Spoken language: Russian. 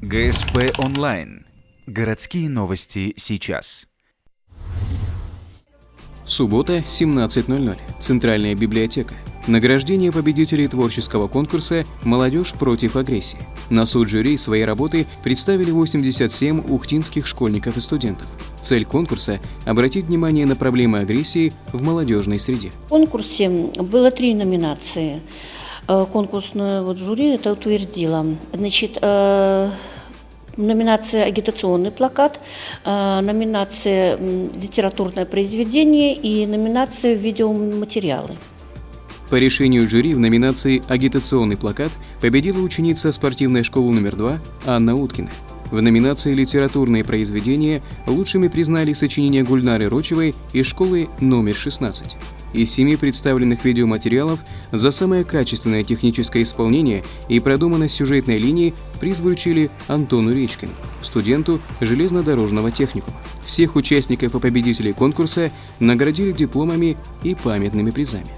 ГСП онлайн. Городские новости сейчас. Суббота, 17:00. Центральная библиотека. Награждение победителей творческого конкурса «Молодежь против агрессии». На суд жюри своей работы представили 87 ухтинских школьников и студентов. Цель конкурса – обратить внимание на проблемы агрессии в молодежной среде. В конкурсе было 3 номинации. Конкурсное жюри это утвердило. Номинация «Агитационный плакат», номинация «Литературное произведение» и номинация «Видеоматериалы». По решению жюри в номинации «Агитационный плакат» победила ученица спортивной школы номер 2 Анна Уткина. В номинации «Литературные произведения» лучшими признали сочинения Гульнары Рочевой из школы номер 16. Из 7 представленных видеоматериалов за самое качественное техническое исполнение и продуманность сюжетной линии приз вручили Антону Речкину, студенту железнодорожного техникума. Всех участников и победителей конкурса наградили дипломами и памятными призами.